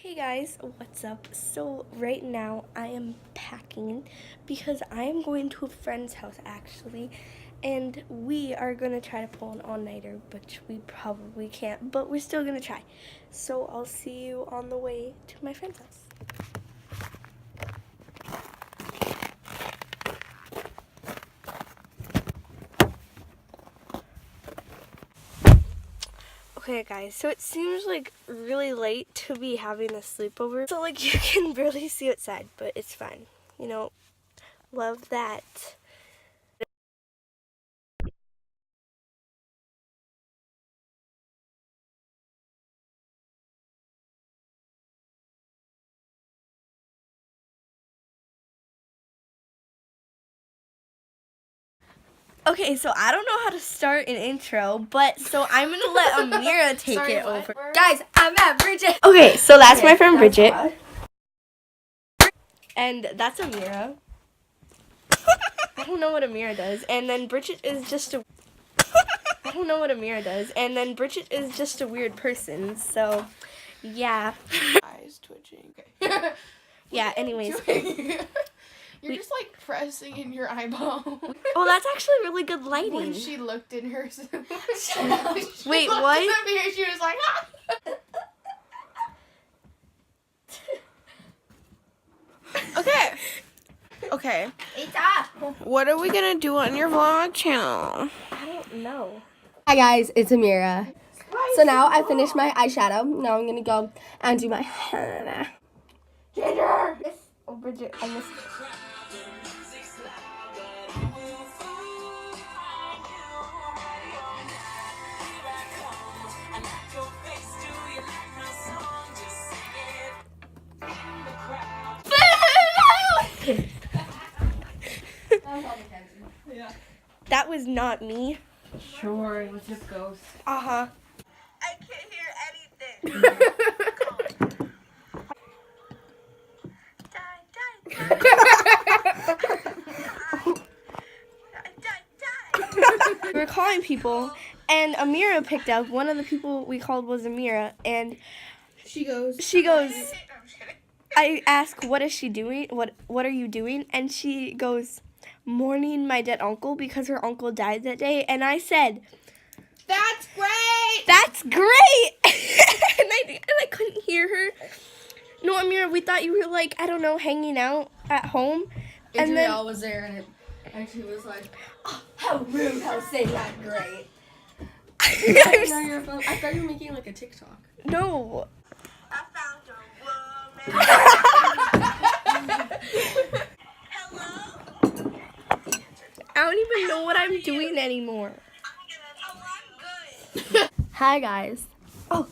Hey guys, what's up? So right now I am packing because I am going to a friend's house actually, and we are gonna try to pull an all-nighter, but we probably can't, but we're still gonna try. So I'll see you on the way to my friend's house. Okay guys, so it seems like really late to be having a sleepover. So like you can barely see outside, but it's fine. You know, love that. Okay, so I don't know how to start an intro, but so I'm gonna let Amira take it over. Guys, I'm at Bridget. Okay, so that's my friend Bridget. And that's Amira. I don't know what Amira does. And then Bridget is just a I don't know what Amira does. And then Bridget is just a weird person. So, yeah. Eyes twitching. Yeah, anyways. You're just like pressing in your eyeball. Oh, that's actually really good lighting. When she looked in her Wait, what? In the mirror, she was like, ah! Okay. What are we gonna do on your vlog channel? I don't know. Hi guys, it's Amira. So now I finished my eyeshadow. Now I'm gonna go and do my henna. Ginger! Oh, Bridget, I missed it. That was not me. Sure, it was just ghost. Uh-huh. I can't hear anything. We were calling people, and Amira picked up. One of the people we called was Amira, and She goes. I ask, what is she doing? What are you doing? And she goes, mourning my dead uncle because her uncle died that day. And I said, That's great! that's great! and I couldn't hear her. No, Amira, we thought you were like, I don't know, hanging out at home. And then was there and she was like, oh, how rude, how say that great. I thought you were making like a TikTok. No. I found a woman. Hello? I don't even know what I'm doing anymore. I'm good. Hi guys. Oh.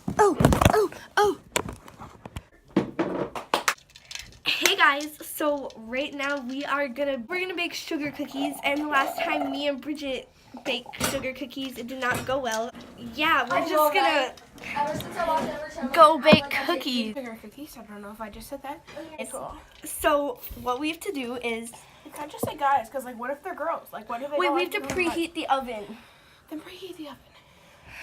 Hey guys, so right now we're gonna bake sugar cookies, and the last time me and Bridget baked sugar cookies, it did not go well. Yeah, we're just gonna go bake cookies. Sugar cookies. I don't know if I just said that. Okay, cool. So what we have to do is You can't just say guys, because like, what if they're girls? Like, what if they we don't have to like doing preheat the oven. Then preheat the oven.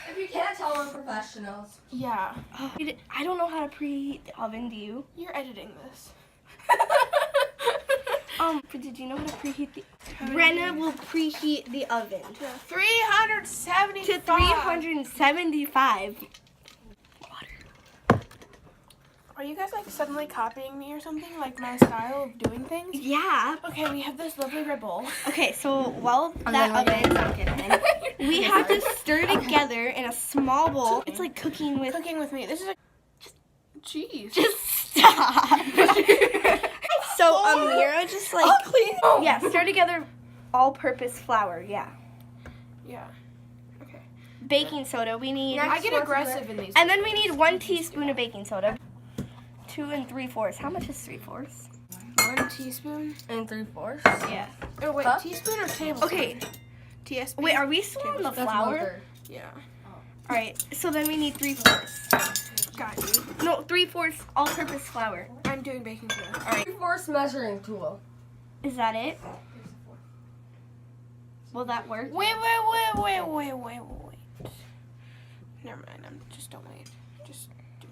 If you can't tell, I'm professionals. Yeah. I don't know how to preheat the oven, do you? You're editing this. Did you know how to preheat the Brenna will preheat the oven 375. to 375. Are you guys like suddenly copying me or something? Like my style of doing things? Yeah. Okay, we have this lovely red bowl. Okay, so while that oven, we have to stir together in a small bowl. It's like cooking with. Cooking with me. This is a cheese. Just stop. So Amira just like yeah, stir together all-purpose flour. Yeah. Yeah. Okay. Baking soda. We need. I get aggressive in these. And then we need 1 teaspoon of baking soda. 2 3/4. How much is 3/4? 1 teaspoon. And 3/4. Yeah. Oh wait, Cup? teaspoon or tablespoon? Okay. TSP. Wait, are we still on the flour? Yeah. All right. So then we need 3/4. Got you. No, 3/4 all-purpose flour. I'm doing baking soda. All right. 3/4 measuring tool. Is that it? Will that work? Wait. Never mind. Just don't wait. Just do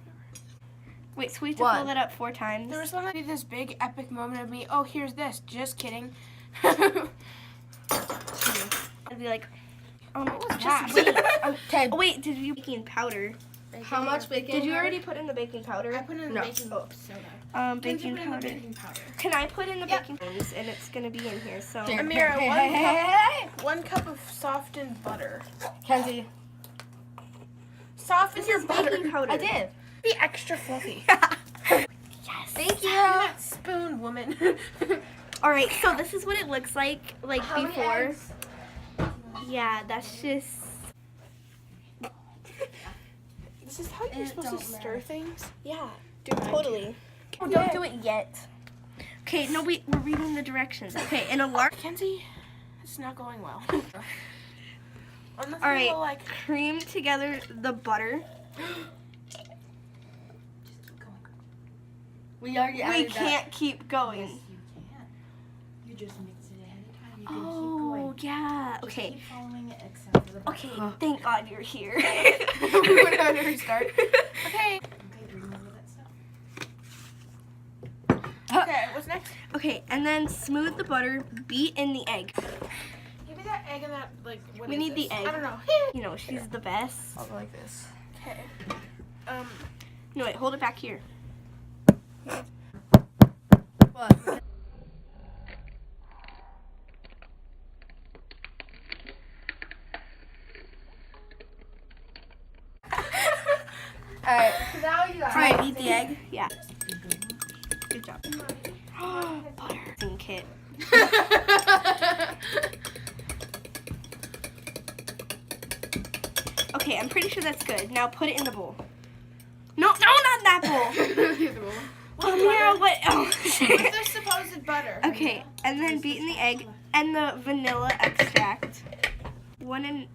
Wait, so we have to One. fold it up 4 times? There was going to be this big epic moment of me. Oh, here's this. Just kidding. I'd I'd be like, what was just that? Okay. Oh, wait, did you baking powder? How much bacon? Did you already put in the baking powder? I put in the No. baking soda. Baking Put in the powder. baking powder. Can I put in the baking powder? And it's gonna be in here. So Here. Amira, Hey. 1 cup of softened butter. Kenzie. Soften your butter. baking powder. I did. Be extra fluffy. Yes. Thank you. That spoon, woman. All right. So this is what it looks like How many before. eggs? Yeah, that's just. This is how you're supposed to stir things? Yeah. Totally. Oh, don't do it yet. Okay. No, we're reading the directions. Okay. In a large. Kenzie, it's not going well. On the All right. little, like, Cream together the butter. We already We added that. can't keep going. You can. You just mix it ahead of time. You can keep Oh, going. yeah. Just Okay. keep following it except for the button. Okay. Thank God you're here. we would have to restart. Okay. Okay, do you remember that stuff? Okay, what's next? Okay, and then smooth the butter, beat in the egg. Give me that egg and that, like, what We is need the this? egg. I don't know. You know, she's the best. I'll go like this. Okay. No, wait, hold it back here. What? Alright, so now you got Try beat the egg. Yeah. Good job. Butter. Kit. Okay, I'm pretty sure that's good. Now put it in the bowl. No, not that bowl. Oh, yeah, what else? What's the supposed butter? Okay, and then beat in the egg and the vanilla extract. 1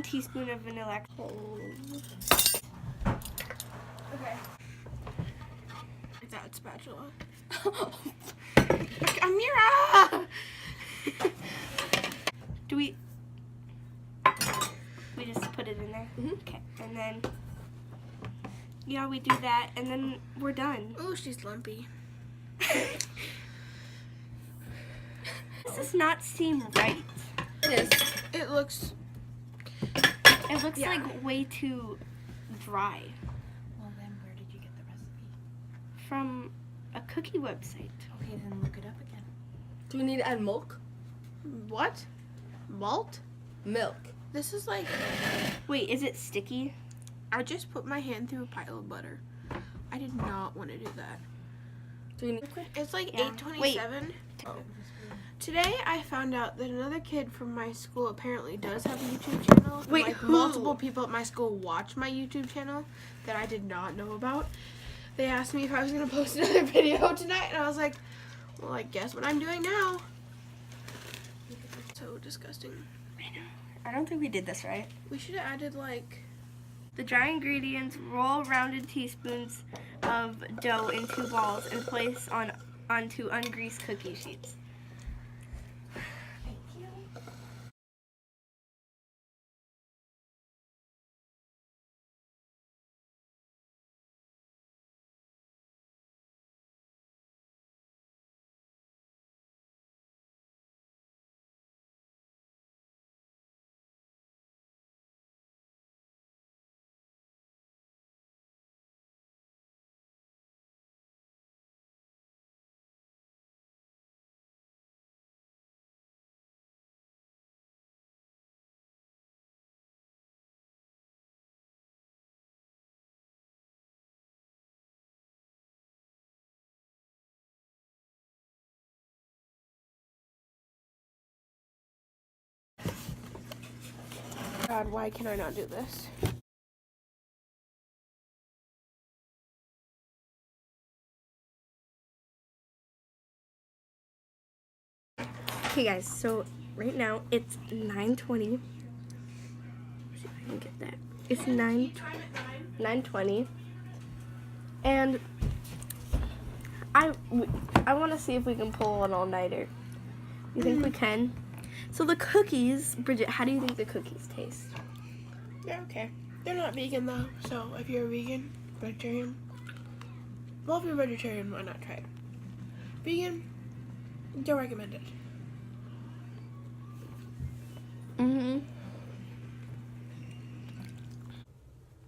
teaspoon of vanilla extract. Okay. Like that spatula. Amira! Do we just put it in there? Okay, and then yeah, we do that, and then we're done. Ooh, she's lumpy. This does not seem right. It is. It looks. It looks Yeah. like way too dry. Well, then where did you get the recipe? From a cookie website. Okay, then look it up again. Do we need to add milk? What? Malt? Milk. This is like. Wait, is it sticky? I just put my hand through a pile of butter. I did not want to do that. Do we need It's like Yeah. 8:27. Today I found out that another kid from my school apparently does have a YouTube channel. Wait, like who? multiple people at my school watch my YouTube channel that I did not know about. They asked me if I was gonna post another video tonight, and I was like, "Well, I guess what I'm doing now." So disgusting. I don't think we did this right. We should have added like. The dry ingredients, roll rounded teaspoons of dough into balls and place onto ungreased cookie sheets. God, why can I not do this? Okay guys, so right now it's 9:20. See if I can get that. It's 9:20. And I want to see if we can pull an all-nighter. You think we can? So the cookies, Bridget, how do you think the cookies taste? They're okay. They're not vegan though, so if you're a vegan, vegetarian, Well, if you're vegetarian, why not try it? Vegan, don't recommend it. Mm-hmm.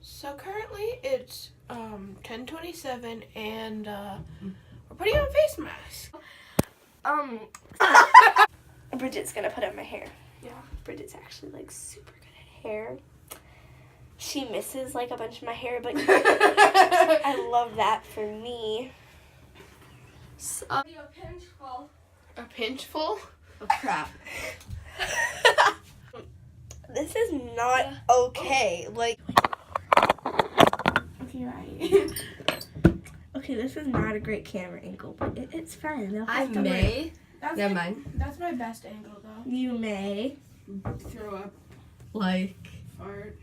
So currently it's 10:27 and we're putting on face masks. Bridget's gonna put up my hair. Yeah. Bridget's actually like super good at hair. She misses like a bunch of my hair, but I love that for me. So, a pinch full A pinch full? of crap. This is not okay. Like, okay, right. Okay, this is not a great camera angle, but it's fine. They'll I have to may. That's Never mind. That's my best angle though. You may. Throw up, Like. fart.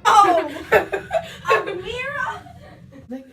Oh! Amira! Like